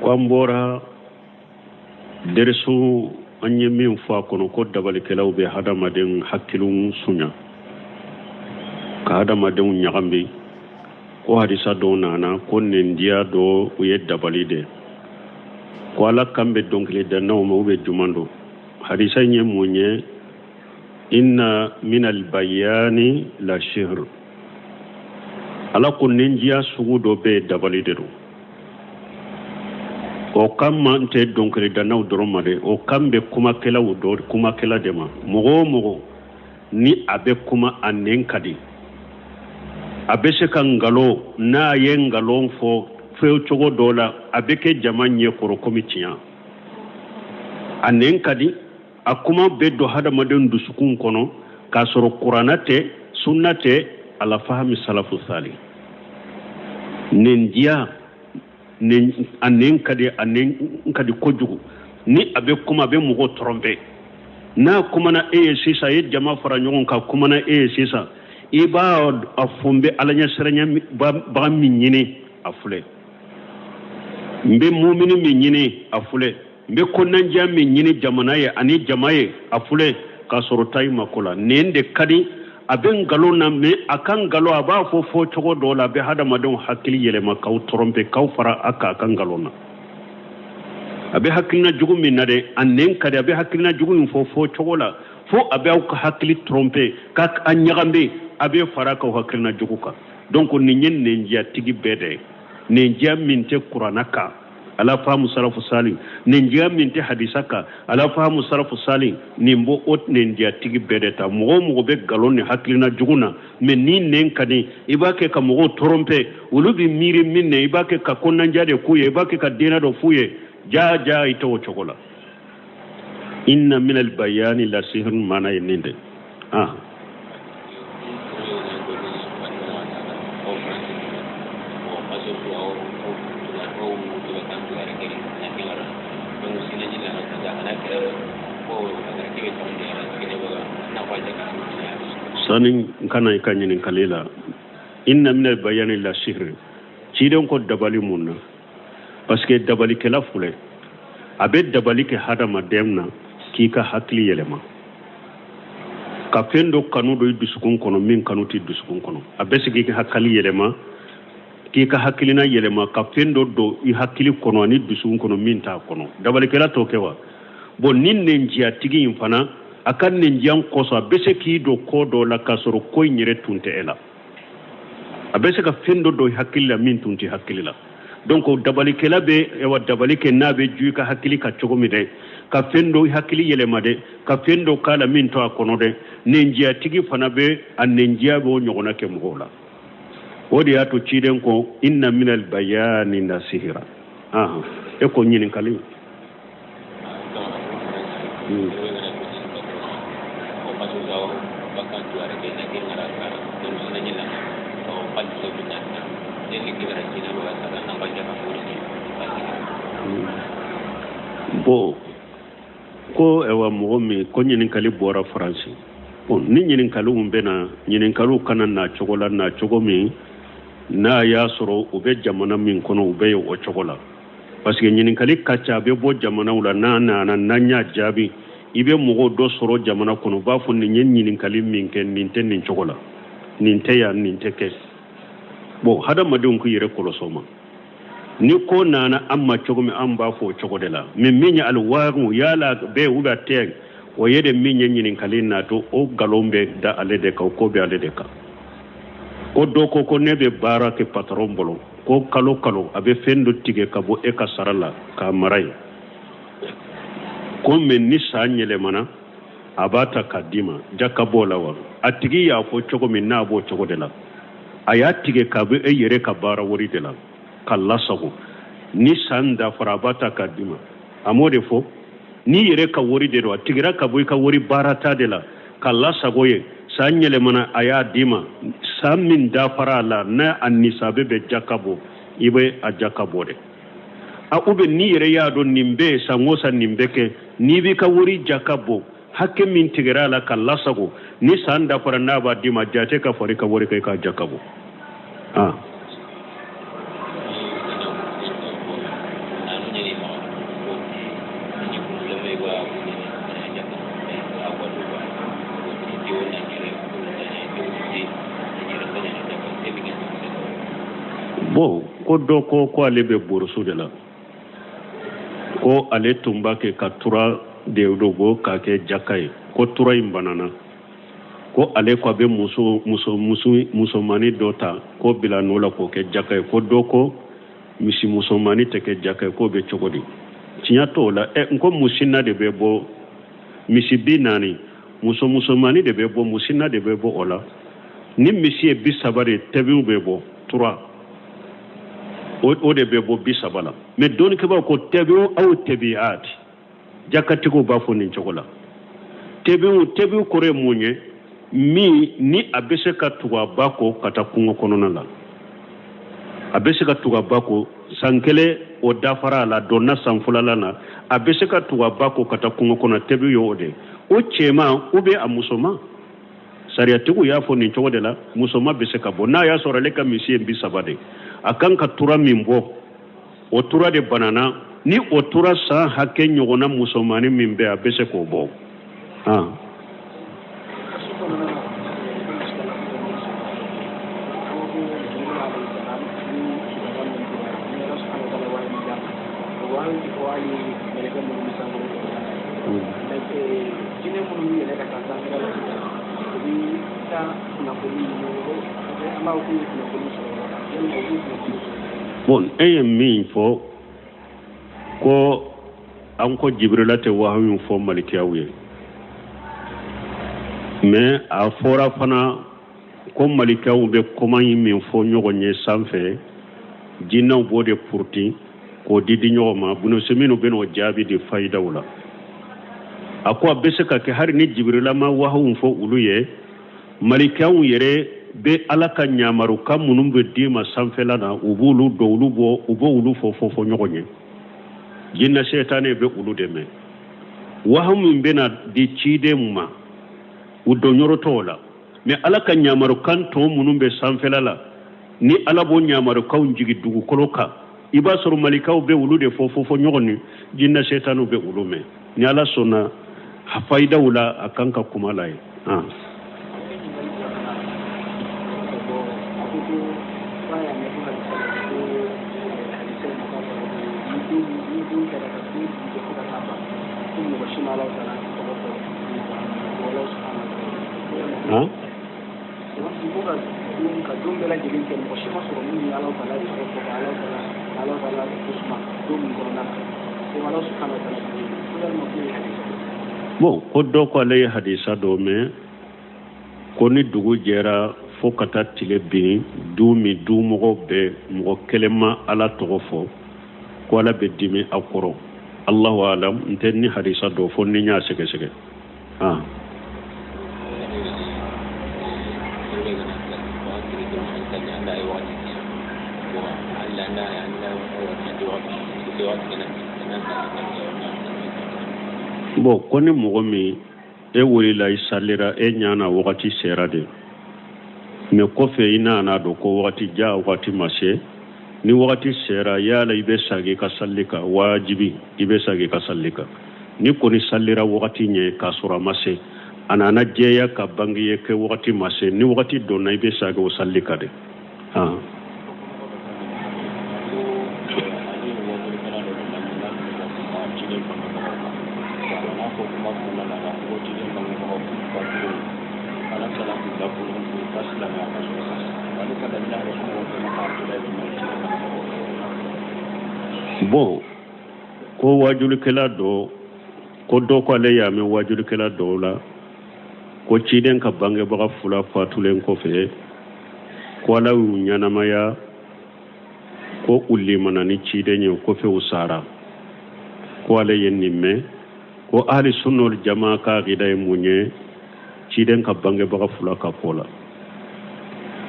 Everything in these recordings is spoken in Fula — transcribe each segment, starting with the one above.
kwambora dersu anye min fa kono ko dabali kelaw be hadamaden hakkilun sunya ka hadamaden nyagambe ko hadisa do nana ko nendiya do uye dabali de ko ala kambe donkle da nawma ube jumando hadisa nye munye inna min al bayani la shihr ala ko nendiya sugu do be dabali de do o kamma nte donkle da naw doromade o kambe kuma kela wudo kuma kela dema mogo ni abe kuma anen kadi abe se kan ngalo na ye ngalo fo fe chogo dola abe ke jamanye koro komitiya anen kadi akuma be do hada maden du sukun kono ka soro qur'anate sunnate ala fahmi salafu salih nendia anen kadi kojugu ni abe kuma be mugo trompe na kuma na sisa ye jama fara nyon ka kuma na sisa iba afumbe alanya serenya ba minyini afule mbe mu'mini minyini afule mbe konanja minyini jamana ye ani jamaye afule ka sorotai makola nende kadi aben galo na me akan galo aba fo chogo dola be hada madon hakili yele makaw trompe kaw fara aka akan galo na abe hakilina jugu minade anen kadi abe hakilina jugu fo chogo la fo abe ka hakili trompe ka anyagambe abe fara ka hakilina jugu ka donc ni nyen ne ndia tigi bede ne ndia minte qur'anaka ala famu salafu salim ne ndia minte hadisaka ala famu salafu salim ni mbo ot ne ndia tigi bedeta mo be galone haklina juguna me ni nen kadi ibake ka mo trompe ulubi miri minne ibake ka konanjade kuye ibake ka dina do fuye ja ito chokola inna min al bayani la sihrun mana yeninde sanin kana ikanyin kalila inna min al bayani la sihr cidon ko dabali munna parce que dabali kala fule abe dabali ke hadama demna ki ka hakli yelema ka fendo kanu do dusukun kono min kanu ti dusukun kono abe sigi ke hakali yelema ki ka hakilina yelema ka fendo do i hakili kono ni dusukun kono min ta kono dabali kala to kewa bon nin nenjia tigi infana akan nenjian koso abese ki do kodo la kasoro koy nyere tunte ela abese ka fendo do hakilla min tunti hakilla donc dabali kela be e wa dabali ke nabe ju ka hakili ka chogomi de ka fendo hakili yele made ka fendo kala min to akono de nenjia tigi fana be an nenjia bo nyogona ke mgola wodi ato chiden ko inna minal bayani nasihira e ko nyinin kali bo ko ewa momi ko nyinin kali bora France bon ni nyinin kali umbena nyinin kali kana na chogola na chogomi na ya soro ube jamana min kono ube o chogola parce que nyinin kali kacha be bo jamana ula na nya jabi ibe mogo do soro jamana kono ba fo ni nyinin kali min ken ninte nin chogola ninte ya ninte ke bo hada madun ku yire kolosoma ni ko nana amma chogomi amba fo chogodela minya alwaru yala be uba teg o yede minya nyinin kalina to o galombe da alede ka ko be alede ka o do ko nebe barake patron bolo ko kalo abe fendo tige ka bo e ka sarala ka marai ko men ni sanyele mana abata kadima jakabola wa atigi ya fo chogomi na bo chogodela aya tige ka be e yere ka bara wori dela kala sago ni sanda farabata kadima amode fo ni yere ka wori de do tigira ka boy ka wori barata de la kala sago ye sanyele mana aya dima samin da farala na annisabe be jakabo ibe a jakabo de a ube ni yere ya do nimbe sangosa nimbeke ni bi ka wori jakabo hakke min tigira la kala sago ni sanda farana ba dima jate ka fori ka wori ka jakabo bon ko do ko ale be borosu de la ko ale tumba ke ka tura de dogo ka ke jakai ko tura in banana ko ale ko be musomani dota ko bila nola ko ke jakai ko doko misi musomani te ke jakai ko be chogodi tinya to la nko musina de be bo misi binani musomani de be bo musina de be bo ola ni misi e bisabare tebi be bo tura o de be bo bisabala mais don ke ba ko tebi aw tabiat jakati ko ba fo ni chogola tebi kore munye mi ni abese ka tuwa bako kata kungo konona la abese ka tuwa bako sankele o dafara la donna sanfula lana abese ka tuwa bako kata kungo kona tebi yode o chema ube a musoma sariya tigu ya fo ni chogode la musoma bese ka bo na ya sora le ka misi mbi sabade akan ka tura mimbo o tura de banana ni o tura sa hakke nyogona musomani mimbe abese ko bo bon min fo ko anko jibrila te wahyun fo malikiyawe mais a fora fana ko malikiyaw be koman min fo nyogonye sanfé jinnaw bode pourti ko didi nyoma buno semino beno jabi di fayda wala akwa beseka ke har ni jibrila ma wahyun fo uluye malikiyaw yere be alaka nyamaru kam munum be dima sanfela na ubulu do ulubo ubo ulu fo nyogonye jinna shaytane be ulu deme wahum bena di chide muma udo nyorotola me alaka nyamaru kan to munum be sanfela la ni alabo nyamaru kaw jigi dugu koloka iba soro malikaw be ulu de fo nyogoni jinna shaytanu be ulu me ni ala sona hafaida wala akanka kumalai bon ko do ko lay hadisa do me ko ni dugu jera fo kata tile bi dumi dumo be mo kelema ala togofo ko ala be dimi akoro Allahu alam ntenni hadisa do fo ni nya sege bon koni mogomi e wulila isalira e nyana wakati serade me kofe ina na do ko wakati ja wakati mashe ni wakati sera yala ibe sage ka sallika wajibi ibe sage ka sallika ni koni sallira wakati nye kasura mashe anana jeya ka bangiye ke wakati mashe ni wakati do na ibe sage o sallika de bon ko wajulu kala do ko do ko le ya me wajulu kala do la ko ciden ka bange baga fula fatulen ko fe ko la nyana maya ko ulli manani ciden ko fe usara ko le yennimme ko ahli sunnul jamaa ka gida munye ciden ka bange baga fula ka kola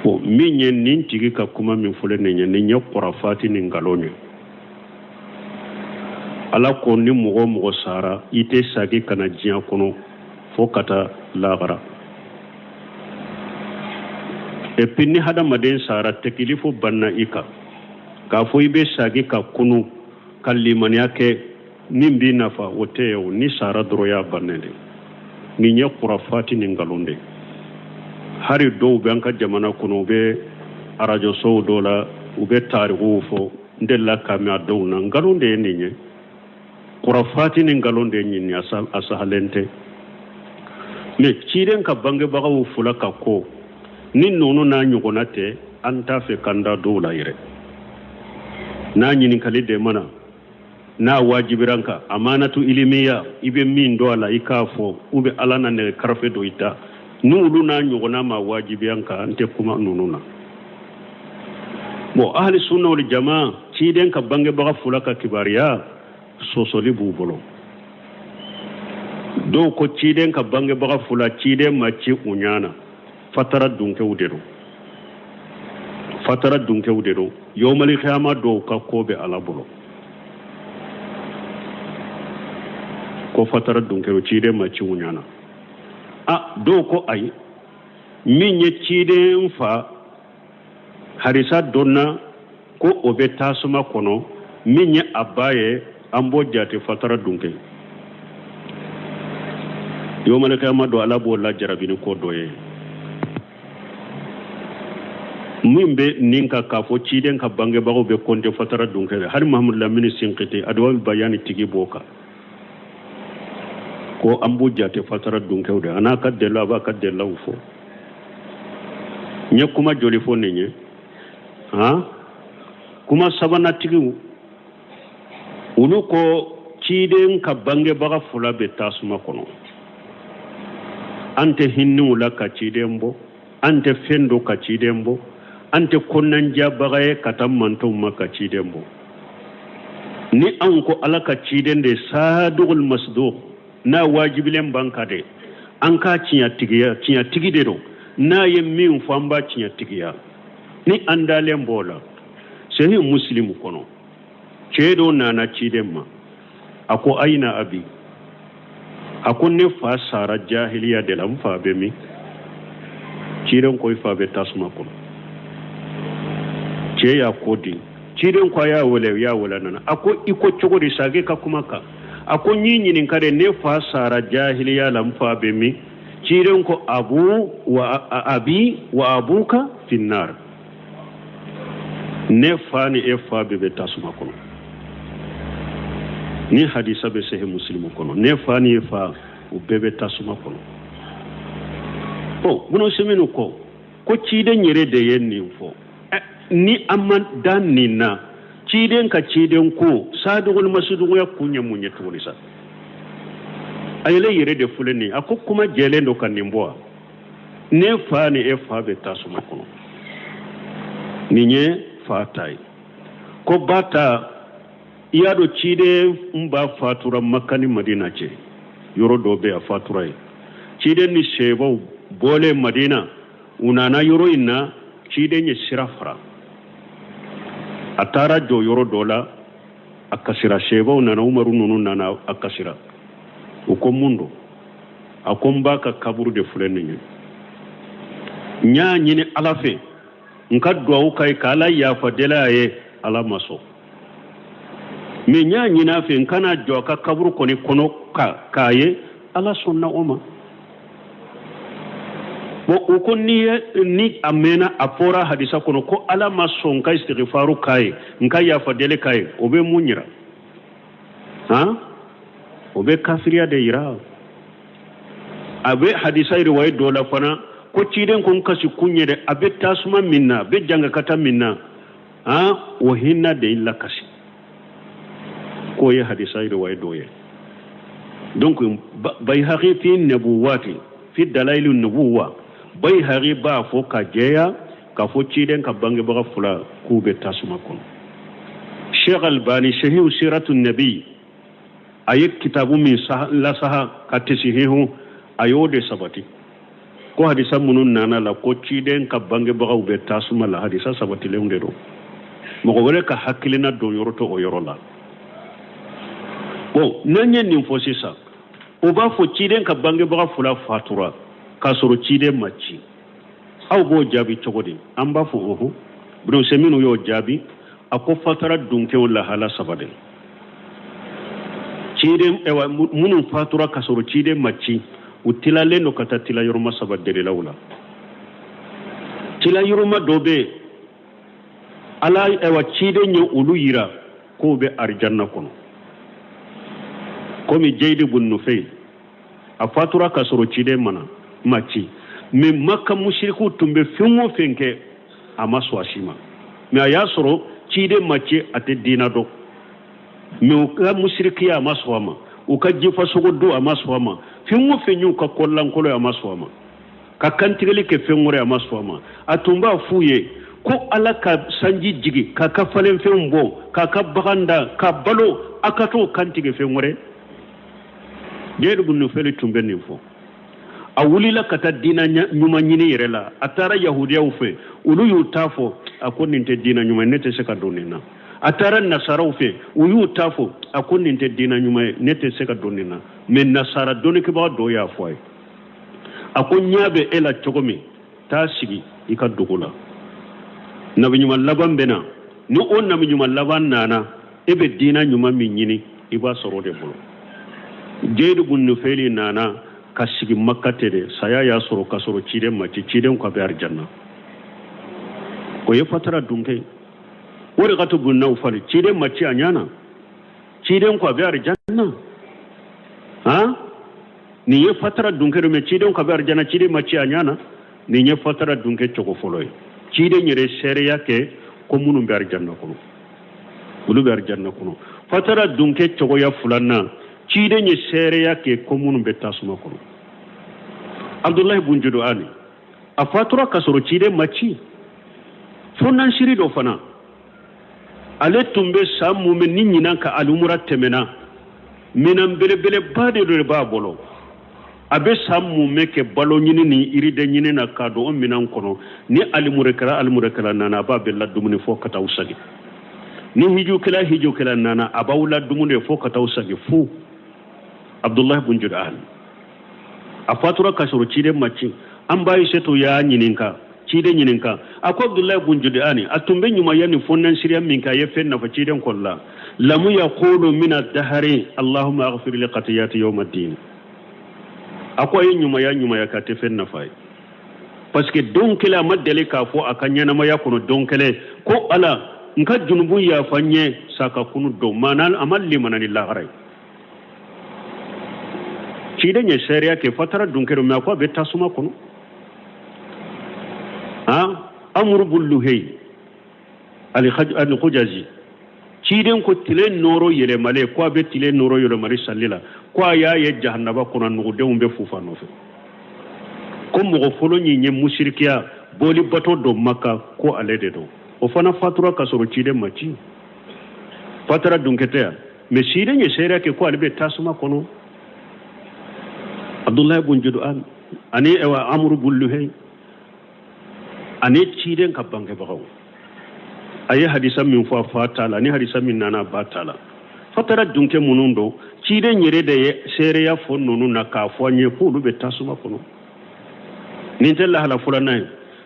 ko minye nin tigi ka kuma min fule ne nya nya qorafati ni ngalonye ala ko ni mogo sara ite sagi kana jiya kono fo kata lagara e pinni hada maden sara tekilifo banna ika ka fo ibe sagi ka kunu kallimani yake nimbi nafa woteyo ni sara droya banende ni nya qurafati ni ngalonde hari do banka jamana kono be arajo so dola ube tarihu fo ndella kame adawna ngalonde ninye kurafati ni ngalonde nyini asahalente me ciiden ka bange bagawu fula ka ko ni nono na nyugona te anta fe kanda dowla yire na nyini kali de mana na wajibiranka amanatu ilimiya ibe min do ala ikafo ube alana ne karfe do ita nulu na nyugona ma wajibiyanka ante kuma nununa bo ahli sunna wal jamaa ciiden ka bange baga fula ka kibariya sosoli bubolo do ko ciiden ka bange baga fula ciiden ma ci unyana fatara dunke wudero yawmal qiyama do ka kobe alabolo ko fatara dunke ciiden ma ci unyana do ko ay min ye ciiden fa harisa donna ko obe tasuma kono min ye abaye ambo jate fatara dunke yawmal qiyama do alabo la jarabini ko doye min be ninka ka fo ciiden ka bange bago be konte fatara dunke har Muhammad Lamine Sinkiti adwa bayani tigi boka ko ambo jate fatara dunke de anaka delo aba ka delo fo nye kuma joli fo nenye kuma sabana tigi ulu ko ciiden ka bange baga fula be tasuma kono ante hinnu la ka ciiden bo ante fendo ka ciiden bo ante konnanja bagaye katam manto maka ciiden bo ni an ko ala ka ciiden de sadugul masduq na wajibilen banka de an ka ciya tigi de do na ye min famba ciya tigiya ni andalen bola sehi muslimu kono cedo nana ciiden ma ako aina abi ako ne fa sara jahiliya de lam fa be mi ciiden koy fa be tasma kono ce ya kodi ciiden ko ya wala nana ako iko cogodi sage ka kuma ka ako nyinyin kare ne fa sara jahiliya lam fa be mi ciiden ko abu wa abi wa abuka finnar ne fa ni e fa be tasma kono ni hadisa be sehe muslimu kono ne fa ni e fa u bebe tasma kono buno semenu ko ciiden yere de yenni fo ni amman dan ninna ciiden ka ciiden ko sadugul masudug ya kunya munye tulisa ayele yere de fuleni ako kuma jelendo kan nimboa ne fa ni e fa be tasuma kono ninye fatai ko bata iyado ciide mba fatura makani madina ce yoro dobe a fatura ciiden ni shebo bole madina unana yoro inna ciiden ye sirafara atara jo yoro dola akasira shebo unana umaru nunu nana akasira uko mundo akomba ka kaburu de fuleni nya nyine alafe nka duwawu kai kala ya fadela ye ala maso me nya nyina fe nkana jo ka kaburu koni kono kaye ala sonna oma bo uko ni amena apora hadisa kono ko ala maso nka istighfaru kaye nka ya fadele kaye obe munyira obe kafiriya de ira abe hadisa riwaya dola fana ko ciiden kon kasi kunye de abe tasuma minna be janga kata minna o hinna de illa kasi ko ye hadisa riwaya doye donc bay haqi fi nubuwati fi dalail nubuwa bay haqi ba fo ka jeya ka fo ciiden ka bange ba fula ku be tasuma kon Sheikh Albani shahihu siratun nabi ayat kitabu min la saha katisihu ayode sabati ko hadisa munun nana la ko ciiden ka bange bagaw be tasuma la hadisa sabati le ndero mo ko wala ka hakilina do yoroto o yorola bo nanye nim fosisa o ba fo ciiden ka bange baga fula fatura ka soro ciiden machi aw bo jabi cogodi amba fo oho bro seminu yo jabi ako fatara dunke wala hala sabade ciiden ewa munun fatura ka soro ciiden machi utila leno kata tila yoruma sabadele lawla tila yoruma dobe ala ewa cide nye ulu yira ko be arjanna kono komi jeydi bun nufayl a fatura ka soro cide mana maci mais makka mushriku tumbe fengo fenke ama swashima mais aya soro cide maci ate dina do mais ka mushriki ama swama o ka jifa sogo do ama swama fengo fenyu ka kollan kolo ama swama ka kantigeli ke fengore ama swama atumba fuye ko ala ka sanji jigi ka ka falen fembo ka ka baganda ka balo akato kantige fengore jeedu bunu fele tumbe ni fo a wulila kata dina nyuma nyini yerela atara yahudiya ufe ulu yutafo akoninte dina nyuma nete seka donina atara nasara ufe uyu tafo akoninte dina nyuma nete seka donina men nasara donike ba do ya fo akonyabe ela chogomi ta sigi ika dugula nabi nyuma laban bena ni on nabi nyuma laban nana ebe dina nyuma min nyini iba soro de bolo jeedu bunnu feli nana kasigi makkate de saya ya soro kasoro cide mati cide ko be arjanna ko ye fatara dunke wori gato bunna ufali cide mati anyana cide ko be arjanna ha ni ye fatara dunke do me cide ko be arjanna cide mati anyana ni ye fatara dunke choko foloy cide nyere sharia ke ko munu be arjanna ko bulu be arjanna ko fatara dunke choko ya fulanna cide nye sharia ke ko munu be tasuma ko Abdullah ibn Judu'ani a fatura kasoro cide maci fonan shiri do fana ale tumbe samu men ninyinan ka alumura temena minan belebele bade do ba bolo abe samu meke balo nyini ni iride nyini na kado on minan kono ni almurekala nana ba bella dumuni fo kata usagi ni hiju kala nana abawla dumuni fo kata usagi fu Abdullah ibn Judu'ani a fatura kasoro cide maci an bayi seto ya nyininka cide nyininka ako Abdullah ibn Judu'ani atumbe nyuma yani fonnan shiriya minka ye fenna fa ciden kolla lamu yaqulu min ad-dahri Allahumma aghfir li qatiyati yawm ad-din ako ye nyuma ya ka te fenna fa parce que donkela madele ka fo akanya na maya kono donkele ko ala nka junubu ya fanye saka kunu do manan amalli manani lagare cide nye sharia ke fatara dunkero me akwa be tasuma kono amru bulluhi al khujazi ciden ko tile noro yele male ko be tile noro yele mari sallila ko ya ye jahannaba kono no de umbe fufa no fe ko mo folo nyi nye mushrikiya boli bato do makka ko alede do o fana fatura kasoro cide maci fatara dunketea me cide nye sharia ke ko albe tasuma kono Abdullah ibn Judu'an ani ewa amru bulluhi ani ciden ka bange bagaw ayi hadisa min fa fatala ni hadisa min nana batala fatara dunke munundo ciden yere de sere ya fonnonu na ka fonye pulu be tasuma kono ni tella hala fulana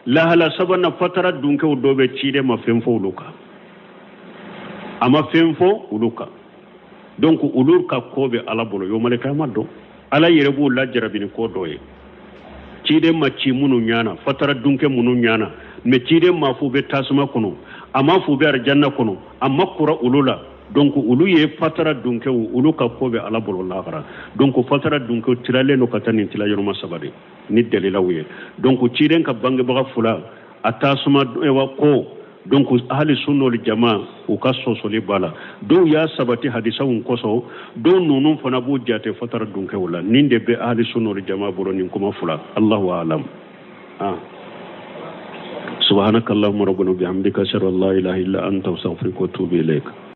la hala sabana fatara dunke do be cide ma femfo uluka ama femfo uluka donc ulurka kobe ala bolo yo malaka maddo ala yerebu la jarabini ko doye cide maci munu nyana fatara dunke munu nyana me cide ma fu be tasuma kono ama fu be arjanna kono amma kura ulula donc ulu ye fatara dunke ulu ka ko be ala bolo lagara donc fatara dunke tirale no katani tila yorma sabade ni dalila wiye donc cide ka bange baga fula atasuma ewa ko donc ahli sunna wal jamaa o ka sosoli bala do ya sabati hadisa un koso do nunun fana bo jate fatara dunke wala ninde be ahli sunna wal jamaa boro nin kuma fula Allahu a'lam subhanakallahumma rabbana bihamdika ashhadu an la ilaha illa anta astaghfiruka wa atubu ilaik